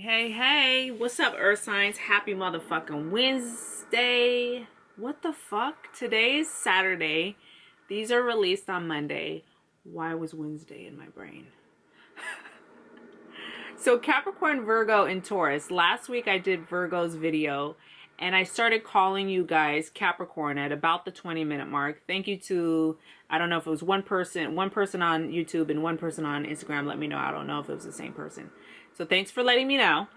Hey, what's up, Earth Signs? Happy motherfucking Wednesday. What the fuck? Today is Saturday. These are released on Monday. Why was Wednesday in my brain? So Capricorn, Virgo, and Taurus. Last week I did Virgo's video and I started calling you guys Capricorn at about the 20-minute mark. Thank you to, I don't know if it was one person on YouTube and one person on Instagram. Let me know. I don't know if it was the same person. So thanks for letting me know.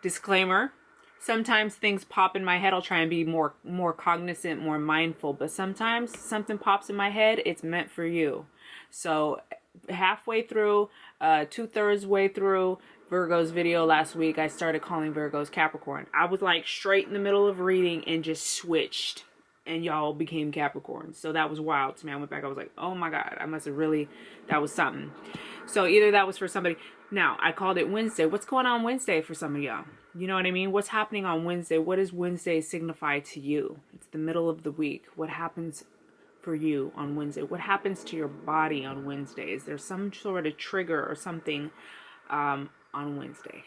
Disclaimer, sometimes things pop in my head. I'll try and be more cognizant, more mindful, but sometimes something pops in my head, it's meant for you. So halfway through, 2/3 way through Virgo's video last week, I started calling Virgo's Capricorn. I was like straight in the middle of reading and just switched and y'all became Capricorn. So that was wild to me. I went back, I was like, oh my God, I must have really, that was something. So either that was for somebody. Now, I called it Wednesday. What's going on Wednesday for some of y'all? You know what I mean? What's happening on Wednesday? What does Wednesday signify to you? It's the middle of the week. What happens for you on Wednesday? What happens to your body on Wednesday? Is there some sort of trigger or something on Wednesday?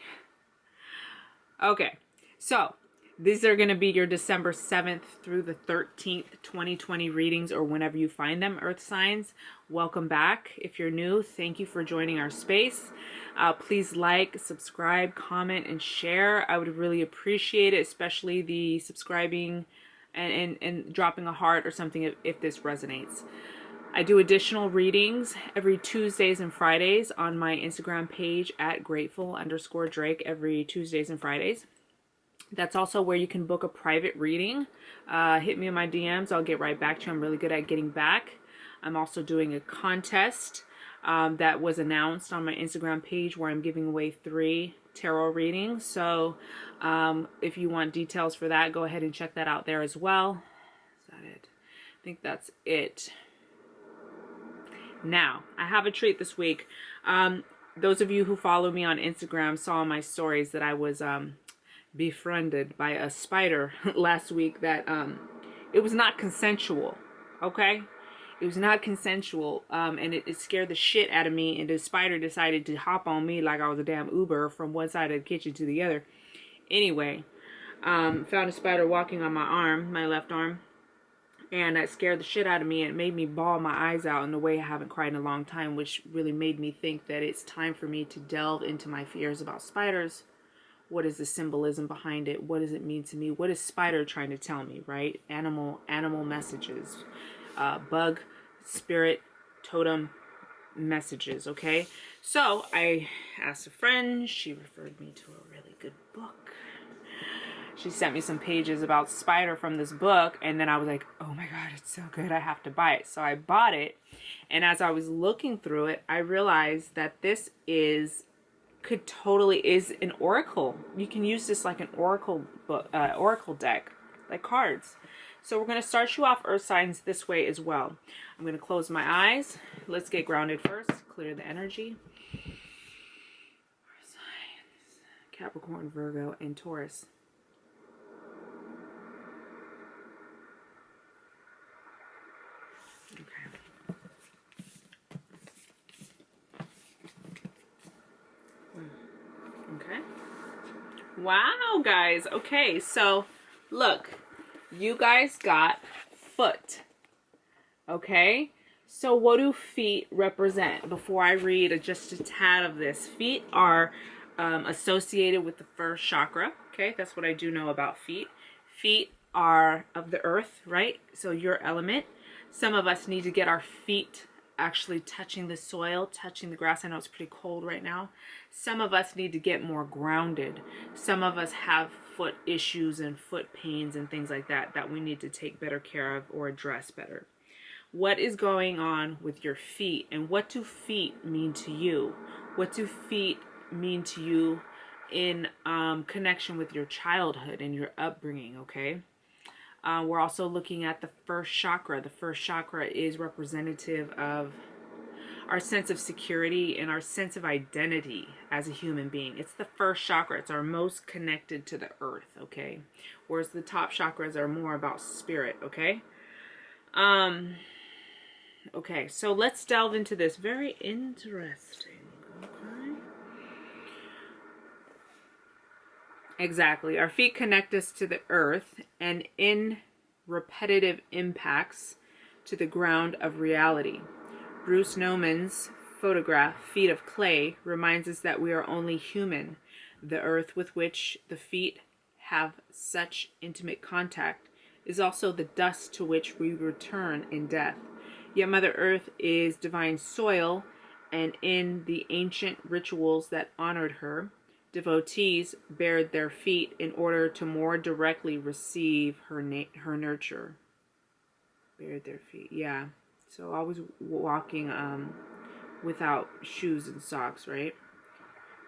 Okay, so these are going to be your December 7th through the 13th, 2020 readings, or whenever you find them, Earth Signs. Welcome back. If you're new, thank you for joining our space. Please like, subscribe, comment, and share. I would really appreciate it, especially the subscribing and dropping a heart or something if this resonates. I do additional readings every Tuesdays and Fridays on my Instagram page at grateful_Drake every Tuesdays and Fridays. That's also where you can book a private reading. Hit me in my DMs. I'll get right back to you. I'm really good at getting back. I'm also doing a contest that was announced on my Instagram page where I'm giving away 3 tarot readings. So if you want details for that, go ahead and check that out there as well. Is that it? I think that's it. Now, I have a treat this week. Those of you who follow me on Instagram saw in my stories that I was befriended by a spider last week that it was not consensual. Okay, it was not consensual, and it scared the shit out of me, and the spider decided to hop on me like I was a damn Uber from one side of the kitchen to the other. Anyway, found a spider walking on my arm, my left arm, and that scared the shit out of me. It made me bawl my eyes out in a way I haven't cried in a long time, which really made me think that it's time for me to delve into my fears about spiders. What is the symbolism behind it? What does it mean to me? What is spider trying to tell me, right? Animal messages, bug, spirit, totem messages, okay? So I asked a friend. She referred me to a really good book. She sent me some pages about spider from this book, and then I was like, oh my God, it's so good. I have to buy it. So I bought it, and as I was looking through it, I realized that this is an oracle. You can use this like an oracle book, oracle deck, like cards. So we're going to start you off, Earth Signs, this way as well. I'm going to close my eyes. Let's get grounded first. Clear the energy. Earth Signs, Capricorn, Virgo, and Taurus. Okay. Wow, guys. Okay, so look, you guys got foot. Okay, so what do feet represent? Before I read just a tad of this, feet are associated with the first chakra. Okay, that's what I do know about feet. Feet are of the earth, right? So your element. Some of us need to get our feet actually touching the soil, touching the grass. I know it's pretty cold right now. Some of us need to get more grounded. Some of us have foot issues and foot pains and things like that that we need to take better care of or address better. What is going on with your feet, and what do feet mean to you? What do feet mean to you in connection with your childhood and your upbringing, okay? We're also looking at the first chakra. The first chakra is representative of our sense of security and our sense of identity as a human being. It's the first chakra. It's our most connected to the earth, okay? Whereas the top chakras are more about spirit, okay? Okay, so let's delve into this. Very interesting, okay? Exactly. Our feet connect us to the earth, and in repetitive impacts to the ground of reality. Bruce Noman's photograph, Feet of Clay, reminds us that we are only human. The earth with which the feet have such intimate contact is also the dust to which we return in death. Yet Mother Earth is divine soil, and in the ancient rituals that honored her, devotees bared their feet in order to more directly receive her nurture. Bared their feet, yeah. So always walking without shoes and socks, right?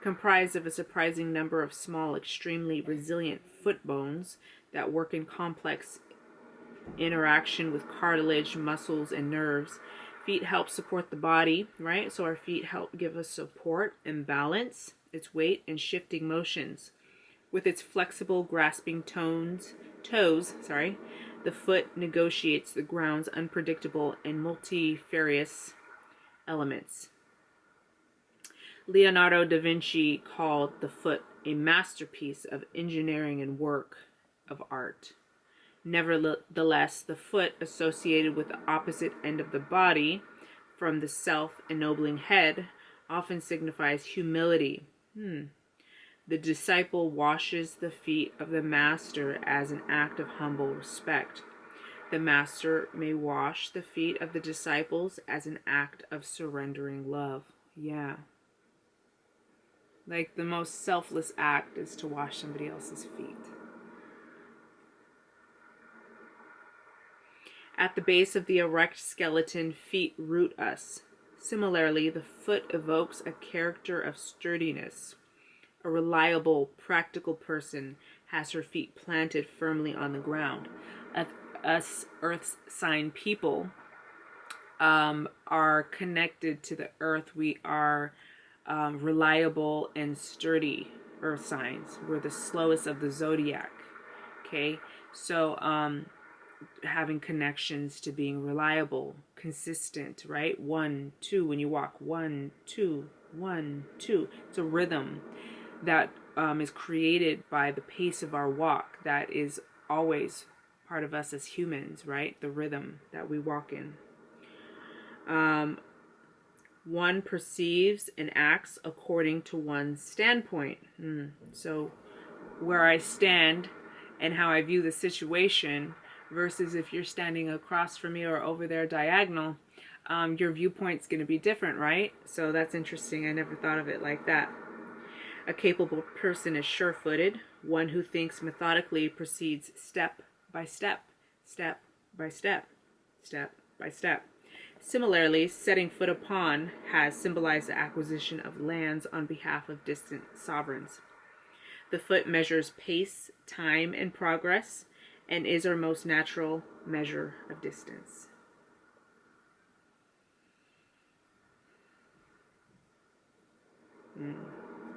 Comprised of a surprising number of small, extremely resilient foot bones that work in complex interaction with cartilage, muscles, and nerves. Feet help support the body, right? So our feet help give us support and balance its weight and shifting motions. With its flexible, grasping toes, the foot negotiates the ground's unpredictable and multifarious elements. Leonardo da Vinci called the foot a masterpiece of engineering and work of art. Nevertheless, the foot, associated with the opposite end of the body from the self-ennobling head, often signifies humility. The disciple washes the feet of the master as an act of humble respect. The master may wash the feet of the disciples as an act of surrendering love. Yeah. Like the most selfless act is to wash somebody else's feet. At the base of the erect skeleton, feet root us. Similarly, the foot evokes a character of sturdiness. A reliable, practical person has her feet planted firmly on the ground. Us earth sign people are connected to the earth. We are reliable and sturdy earth signs. We're the slowest of the zodiac. Okay, so having connections to being reliable, consistent, right? 1, 2, when you walk, 1, 2, 1, 2. It's a rhythm that is created by the pace of our walk. That is always part of us as humans, right? The rhythm that we walk in. One perceives and acts according to one's standpoint. So where I stand and how I view the situation versus if you're standing across from me or over there diagonal, your viewpoint's going to be different, right? So that's interesting. I never thought of it like that. A capable person is sure-footed. One who thinks methodically proceeds step by step, step by step, step by step. Similarly, setting foot upon has symbolized the acquisition of lands on behalf of distant sovereigns. The foot measures pace, time, and progress, and is our most natural measure of distance.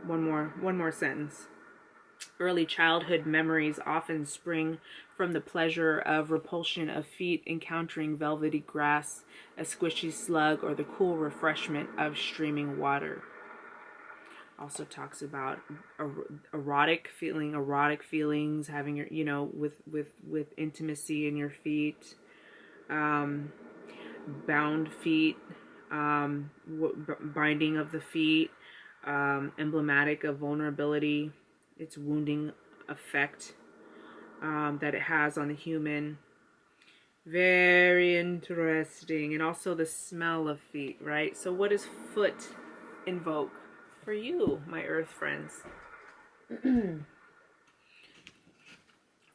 One more sentence. Early childhood memories often spring from the pleasure of repulsion of feet encountering velvety grass, a squishy slug, or the cool refreshment of streaming water. Also talks about erotic feelings, having your, with intimacy in your feet, bound feet, binding of the feet, emblematic of vulnerability, its wounding effect that it has on the human. Very interesting. And also the smell of feet, right? So what does foot invoke for you, my earth friends?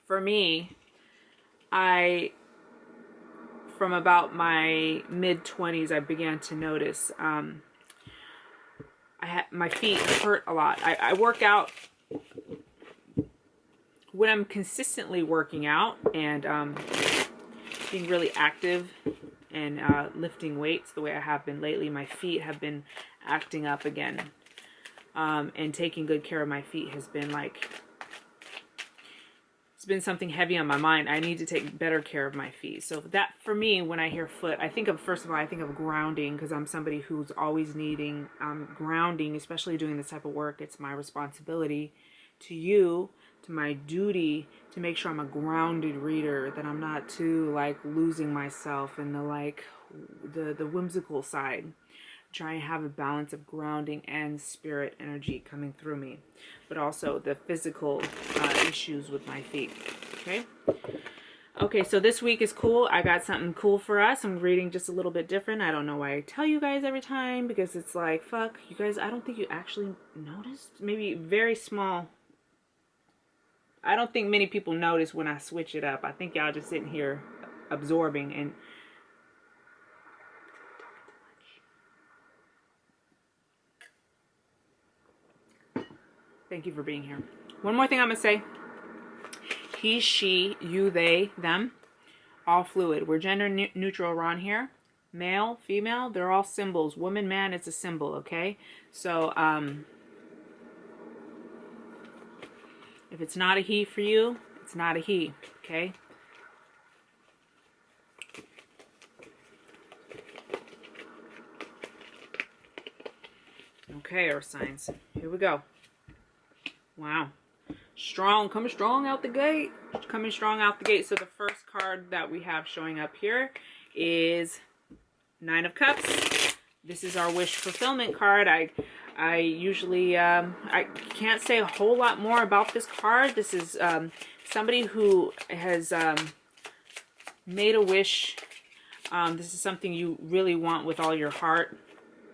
For me, from about my mid-20s, I began to notice my feet hurt a lot. I work out when I'm consistently working out and being really active and lifting weights the way I have been lately. My feet have been acting up again, and taking good care of my feet has been like, it's been something heavy on my mind. I need to take better care of my feet. So that, for me, when I hear foot, I think of, first of all, I think of grounding, because I'm somebody who's always needing grounding, especially doing this type of work. It's my responsibility to you, to my duty, to make sure I'm a grounded reader, that I'm not too like losing myself in the like the whimsical side. Try and have a balance of grounding and spirit energy coming through me, but also the physical issues with my feet. Okay. Okay, so this week is cool. I got something cool for us. I'm reading just a little bit different. I don't know why I tell you guys every time, because it's like, fuck, you guys, I don't think you actually noticed. Maybe very small. I don't think many people notice when I switch it up. I think y'all just sitting here absorbing and thank you for being here. One more thing I'm going to say. He, she, you, they, them, all fluid. We're gender neutral around here. Male, female, they're all symbols. Woman, man, it's a symbol, okay? So, if it's not a he for you, it's not a he, okay? Okay, earth signs. Here we go. Wow. Strong, coming strong out the gate. Coming strong out the gate. So the first card that we have showing up here is Nine of Cups. This is our wish fulfillment card. I usually, I can't say a whole lot more about this card. This is somebody who has made a wish. This is something you really want with all your heart.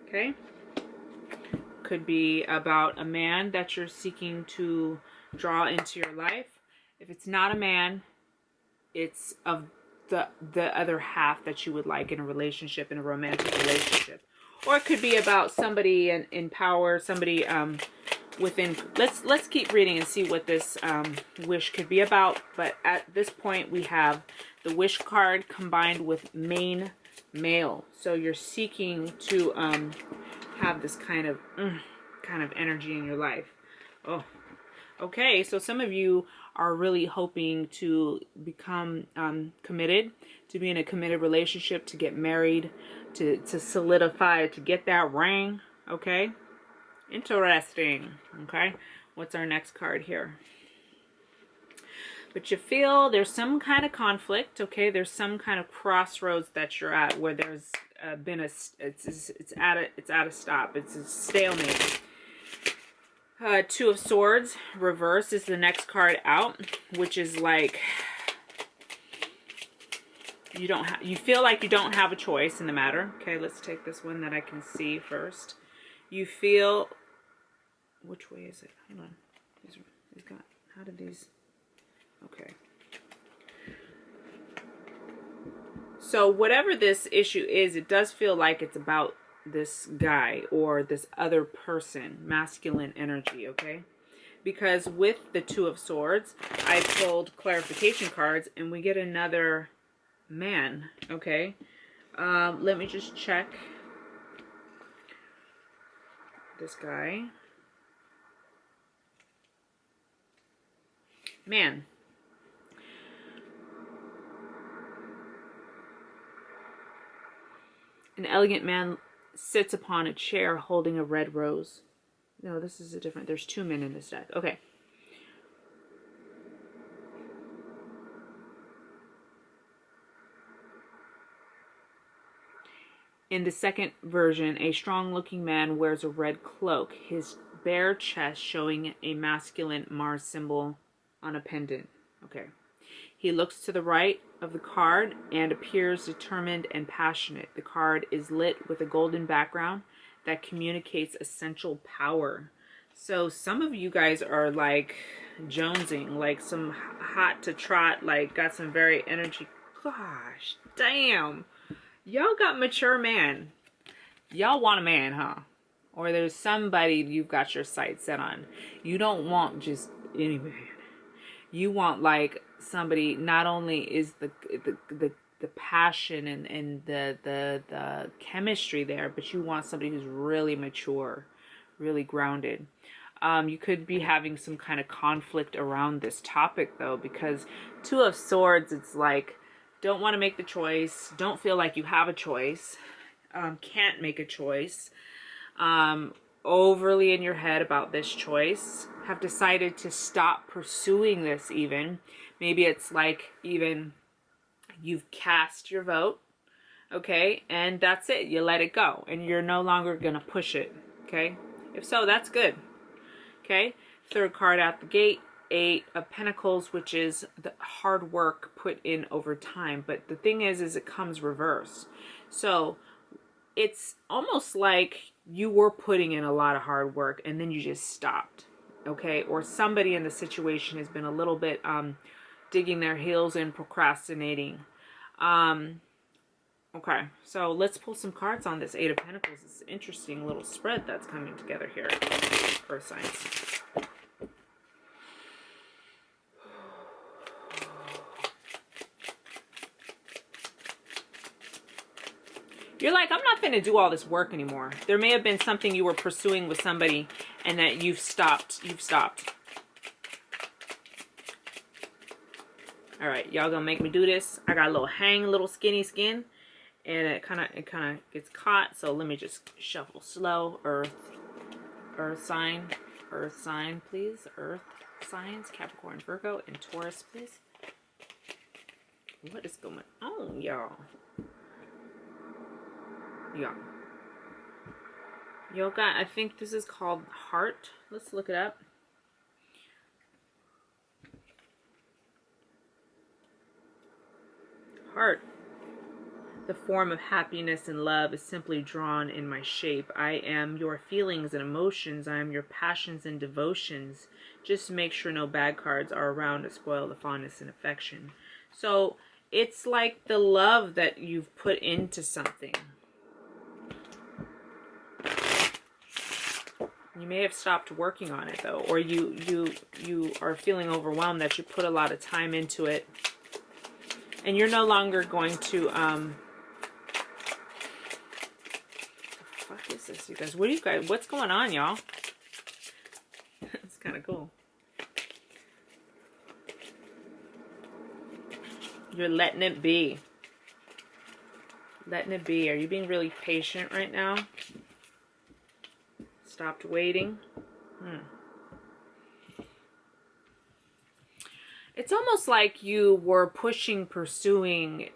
Okay? Could be about a man that you're seeking to draw into your life. If it's not a man, it's of the other half that you would like in a relationship, in a romantic relationship. Or it could be about somebody in power, somebody within. Let's keep reading and see what this wish could be about. But at this point, we have the wish card combined with main male. So you're seeking to have this kind of energy in your life. Oh, okay. So some of you are really hoping to become committed, to be in a committed relationship, to get married, to solidify, to get that ring. Okay, interesting. Okay, what's our next card here? But you feel there's some kind of conflict. Okay, there's some kind of crossroads that you're at where there's been it's at a stop. It's a stalemate. Two of Swords reverse is the next card out, which is like you feel like you don't have a choice in the matter. Okay, let's take this one that I can see first. You feel, which way is it? Hold on. These got, how did these? Okay. So whatever this issue is, it does feel like it's about this guy or this other person, masculine energy, okay? Because with the Two of Swords, I pulled clarification cards and we get another man, okay? Let me just check this guy. Man. An elegant man sits upon a chair holding a red rose. No, this is a different. There's two men in this deck. Okay. In the second version, a strong-looking man wears a red cloak, his bare chest showing a masculine Mars symbol on a pendant. Okay. He looks to the right of the card and appears determined and passionate. The card is lit with a golden background that communicates essential power. So some of you guys are like jonesing, like some hot to trot, like got some very energy. Gosh, damn. Y'all got mature man. Y'all want a man, huh? Or there's somebody you've got your sights set on. You don't want just any man. You want like somebody, not only is the passion and the chemistry there, but you want somebody who's really mature, really grounded. You could be having some kind of conflict around this topic though, because Two of Swords, it's like, don't want to make the choice, don't feel like you have a choice, can't make a choice, overly in your head about this choice, have decided to stop pursuing this even. Maybe it's like even you've cast your vote, okay, and that's it. You let it go, and you're no longer going to push it, okay? If so, that's good, okay? Third card out the gate, Eight of Pentacles, which is the hard work put in over time. But the thing is it comes reverse. So it's almost like you were putting in a lot of hard work and then you just stopped, okay? Or somebody in the situation has been a little bit digging their heels and procrastinating. Okay, so let's pull some cards on this Eight of Pentacles. It's an interesting little spread that's coming together here. Earth signs. You're like, I'm not going to do all this work anymore. There may have been something you were pursuing with somebody and that you've stopped. You've stopped. All right, y'all gonna make me do this. I got a little hang, a little skinny skin, and it kind of gets caught. So let me just shuffle slow. Earth sign, please. Earth signs, Capricorn, Virgo, and Taurus, please. What is going on, y'all? Y'all got, I think this is called heart. Let's look it up. Heart. The form of happiness and love is simply drawn in my shape. I am your feelings and emotions. I am your passions and devotions. Just make sure no bad cards are around to spoil the fondness and affection. So it's like the love that you've put into something. You may have stopped working on it though, or you are feeling overwhelmed that you put a lot of time into it, and you're no longer going to the fuck is this, you guys? What do you guys? What's going on, y'all? It's kind of cool. You're letting it be. Letting it be. Are you being really patient right now? Stopped waiting. It's almost like you were pushing, pursuing,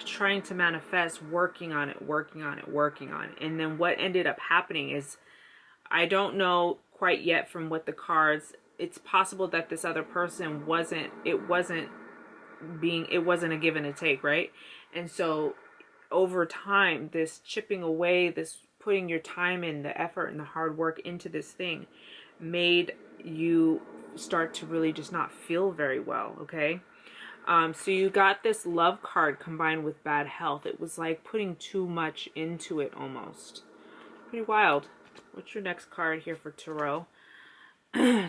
trying to manifest, working on it. And then what ended up happening is, I don't know quite yet from what the cards, it's possible that this other person it wasn't a give and a take, right? And so over time, this chipping away, this putting your time in, the effort and the hard work into this thing made you start to really just not feel very well, okay? So you got this love card combined with bad health. It was like putting too much into it almost. Pretty wild. What's your next card here for Tarot?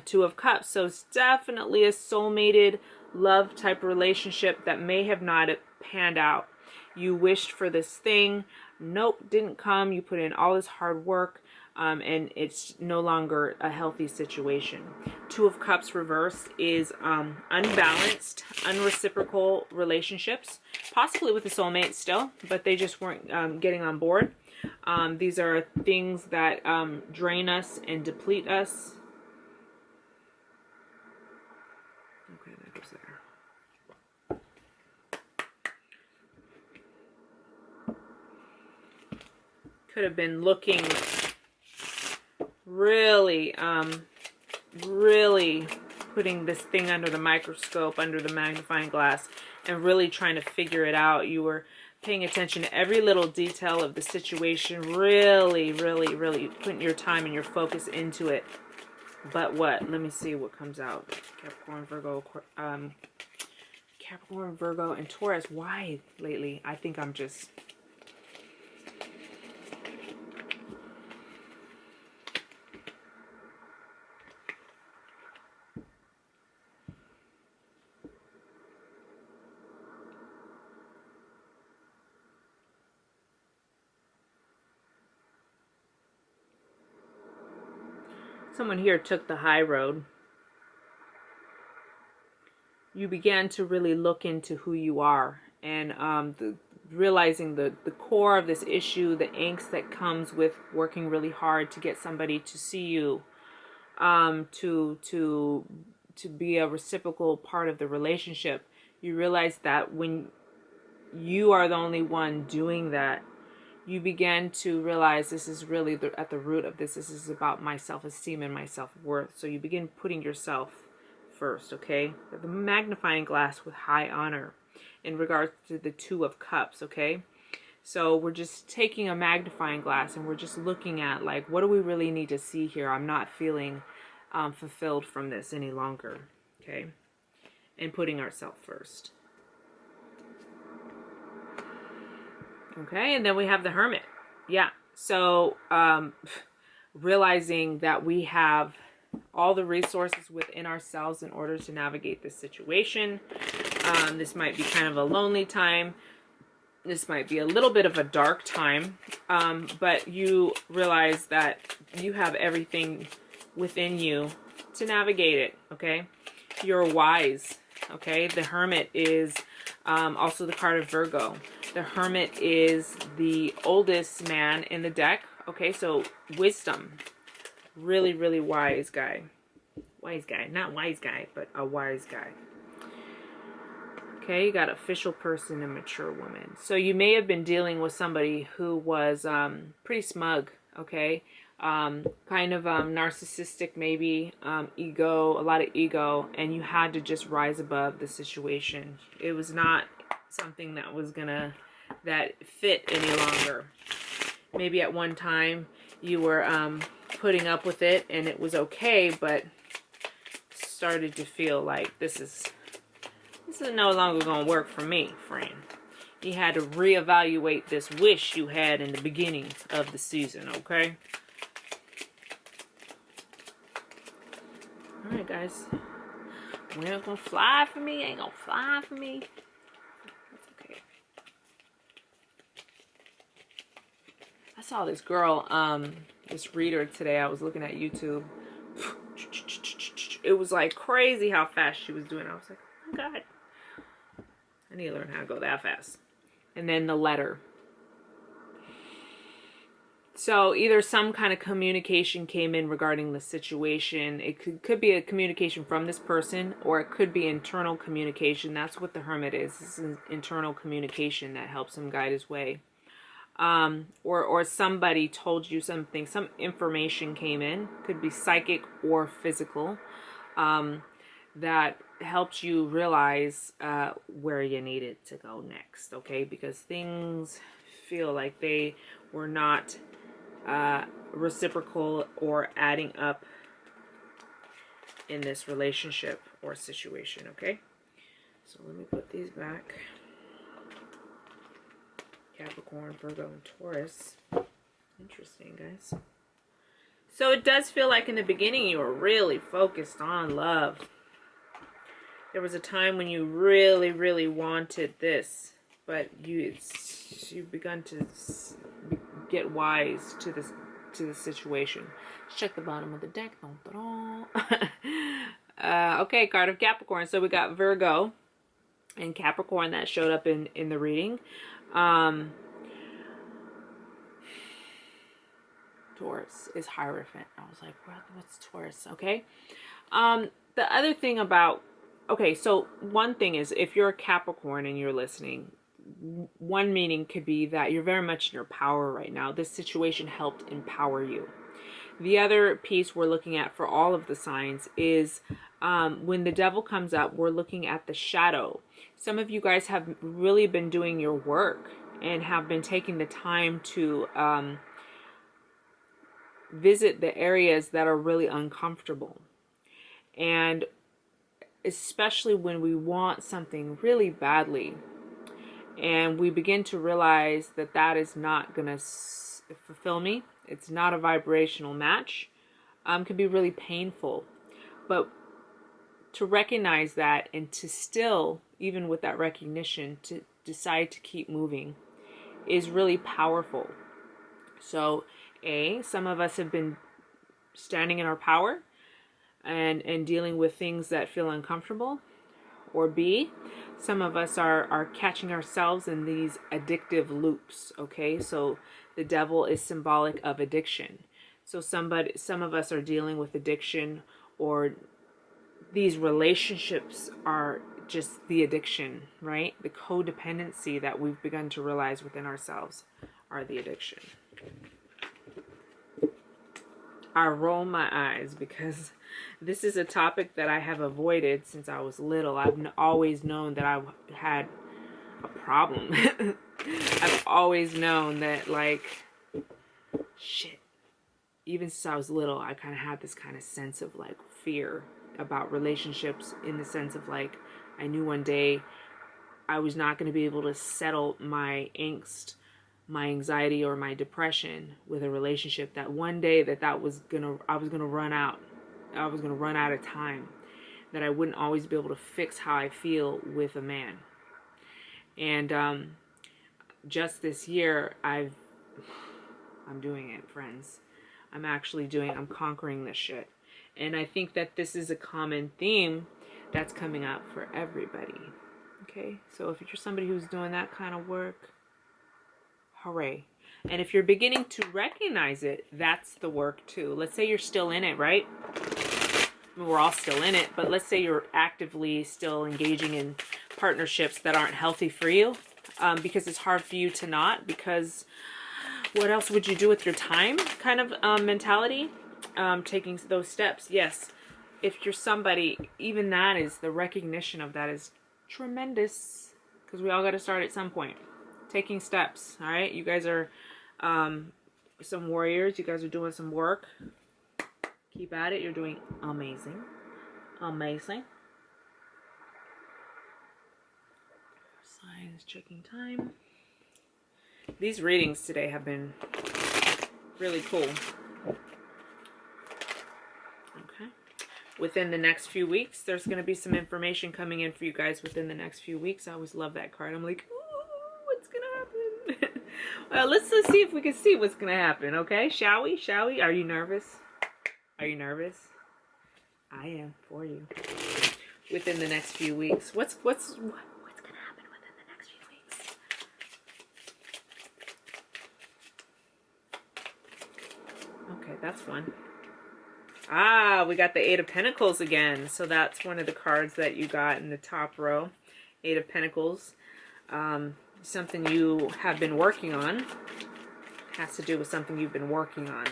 Two of Cups. So it's definitely a soulmated love type relationship that may have not panned out. You wished for this thing. Nope, didn't come. You put in all this hard work, and it's no longer a healthy situation. Two of Cups reverse is unbalanced, unreciprocal relationships, possibly with a soulmate still, but they just weren't getting on board. These are things that drain us and deplete us. Okay, that goes there. Could have been looking really, really putting this thing under the microscope, under the magnifying glass, and really trying to figure it out. You were paying attention to every little detail of the situation, really, really, really putting your time and your focus into it. But what? Let me see what comes out. Capricorn, Virgo, and Taurus. Why lately? I think I'm just... Someone here took the high road. You began to really look into who you are, and realizing the core of this issue, the angst that comes with working really hard to get somebody to see you, to be a reciprocal part of the relationship. You realize that when you are the only one doing that, you begin to realize this is really at the root of this. This is about my self-esteem and my self-worth. So you begin putting yourself first, okay? The magnifying glass with high honor in regards to the Two of Cups, okay? So we're just taking a magnifying glass and we're just looking at, like, what do we really need to see here? I'm not feeling fulfilled from this any longer, okay? And putting ourselves first. Okay, and then we have the Hermit. Yeah, so realizing that we have all the resources within ourselves in order to navigate this situation. This might be kind of a lonely time. This might be a little bit of a dark time, but you realize that you have everything within you to navigate it, okay? You're wise, okay? The Hermit is also the card of Virgo. The Hermit is the oldest man in the deck, okay? So wisdom, really, really wise guy. Wise guy, not wise guy, but a wise guy. Okay, you got official person and mature woman. So you may have been dealing with somebody who was pretty smug, okay? Kind of narcissistic maybe, ego, a lot of ego, and you had to just rise above the situation. It was not something that was that fit any longer. Maybe at one time you were putting up with it and it was okay, but started to feel like this is no longer going to work for me, friend. You had to reevaluate this wish you had in the beginning of the season, okay? Alright, guys. When it's going to fly for me, ain't going to fly for me. That's okay. I saw this girl, this reader today. I was looking at YouTube. It was like crazy how fast she was doing. I was like, oh my God. I need to learn how to go that fast. And then the letter. So either some kind of communication came in regarding the situation. It could be a communication from this person, or it could be internal communication. That's what the Hermit is. This is internal communication that helps him guide his way. Or somebody told you something, some information came in. Could be psychic or physical. That helped you realize where you needed to go next, okay? Because things feel like they were not reciprocal or adding up in this relationship or situation, okay? So let me put these back. Capricorn, Virgo, and Taurus. Interesting, guys. So it does feel like in the beginning you were really focused on love. There was a time when you really, really wanted this, but you've begun to get wise to the situation. Let's check the bottom of the deck. Okay, card of Capricorn. So we got Virgo and Capricorn that showed up in the reading. Taurus is Hierophant. I was like, what's Taurus? Okay. The other thing about, okay, so one thing is, if you're a Capricorn and you're listening, one meaning could be that you're very much in your power right now. This situation helped empower you. The other piece we're looking at for all of the signs is when the devil comes up, we're looking at the shadow. Some of you guys have really been doing your work and have been taking the time to visit the areas that are really uncomfortable. And especially when we want something really badly and we begin to realize that that is not going to fulfill me, it's not a vibrational match, can be really painful. But to recognize that and to still, even with that recognition, to decide to keep moving is really powerful. So some of us have been standing in our power and dealing with things that feel uncomfortable, Or B, some of us are catching ourselves in these addictive loops, okay? So the devil is symbolic of addiction. So some of us are dealing with addiction, or these relationships are just the addiction, right? The codependency that we've begun to realize within ourselves are the addiction. I roll my eyes because this is a topic that I have avoided since I was little. I've always known that I had a problem. I've always known that, like, shit. Even since I was little, I kind of had this kind of sense of, like, fear about relationships, in the sense of, like, I knew one day I was not going to be able to settle my angst, my anxiety, or my depression with a relationship, that one day I was going to run out. I was going to run out of time, that I wouldn't always be able to fix how I feel with a man. And just this year, I'm doing it, friends. I'm conquering this shit. And I think that this is a common theme that's coming up for everybody. Okay? So if you're somebody who's doing that kind of work, hooray. And if you're beginning to recognize it, that's the work too. Let's say you're still in it, right? I mean, we're all still in it, but let's say you're actively still engaging in partnerships that aren't healthy for you, because it's hard for you to not, because what else would you do with your time kind of mentality, taking those steps. Yes, if you're somebody, even that is, the recognition of that is tremendous, because we all got to start at some point. Taking steps, all right? You guys are some warriors. You guys are doing some work. Keep at it. You're doing amazing. Amazing. Signs, checking time. These readings today have been really cool. Okay. Within the next few weeks, there's going to be some information coming in for you guys within the next few weeks. I always love that card. I'm like, ooh, what's going to happen? Well, let's see if we can see what's going to happen, okay? Shall we? Shall we? Are you nervous? Are you nervous? I am, for you. Within the next few weeks. What's going to happen within the next few weeks? Okay, that's fun. Ah, we got the Eight of Pentacles again. So that's one of the cards that you got in the top row. Eight of Pentacles. Something you have been working on. Has to do with something you've been working on.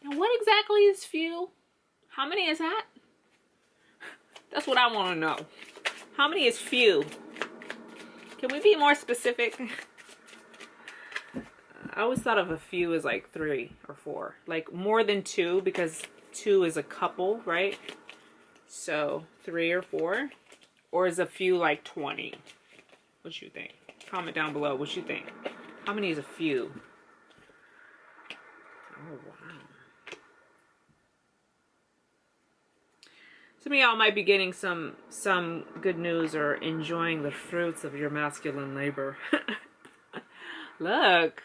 Now, what exactly is few? How many is that? That's what I want to know. How many is few? Can we be more specific? I always thought of a few as like 3 or 4. Like more than 2, because 2 is a couple, right? So 3 or 4. Or is a few like 20? What you think? Comment down below what you think. How many is a few? Oh, wow. Some of y'all might be getting some good news or enjoying the fruits of your masculine labor. Look.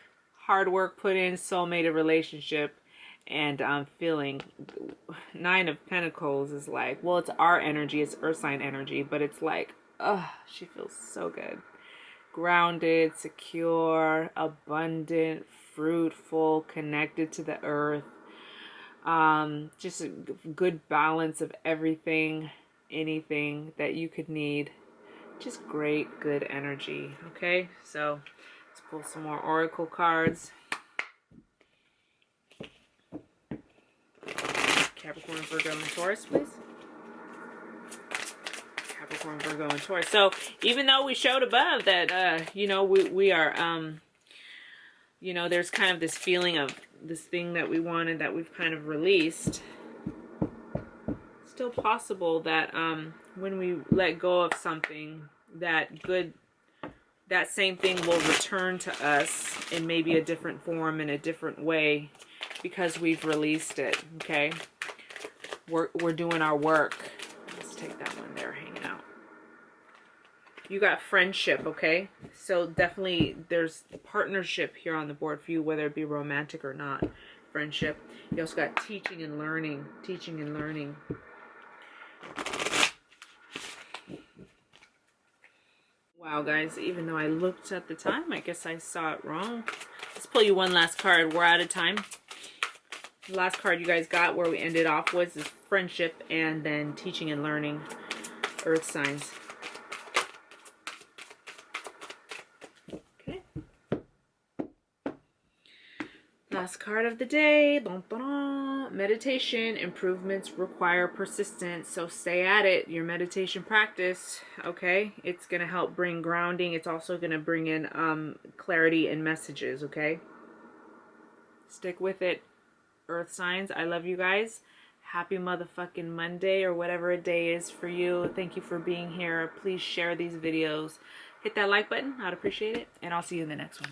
Hard work put in, soulmate relationship, and I'm feeling 9 of Pentacles is like, well, it's our energy, it's earth sign energy, but it's like, she feels so good. Grounded, secure, abundant, fruitful, connected to the earth. Just a good balance of everything, anything that you could need. Just great, good energy. Okay, so let's pull some more oracle cards. Capricorn, Virgo, and Taurus, please. Capricorn, Virgo, and Taurus. So even though we showed above that, we are, there's kind of this feeling of this thing that we wanted that we've kind of released. Still possible that when we let go of something, that same thing will return to us in maybe a different form, in a different way, because we've released it. Okay, we're doing our work. Let's take that one there hanging out. You got friendship, okay? So definitely there's partnership here on the board for you, whether it be romantic or not. Friendship. You also got teaching and learning. Teaching and learning. Wow, guys, even though I looked at the time, I guess I saw it wrong. Let's pull you one last card. We're out of time. The last card you guys got where we ended off was is friendship and then teaching and learning, earth signs. Okay. Last card of the day. Dun, dun, dun. Meditation improvements require persistence. So stay at it. Your meditation practice, okay? It's going to help bring grounding. It's also going to bring in clarity and messages, okay? Stick with it, earth signs. I love you guys. Happy motherfucking Monday or whatever a day is for you. Thank you for being here. Please share these videos. Hit that like button. I'd appreciate it. And I'll see you in the next one.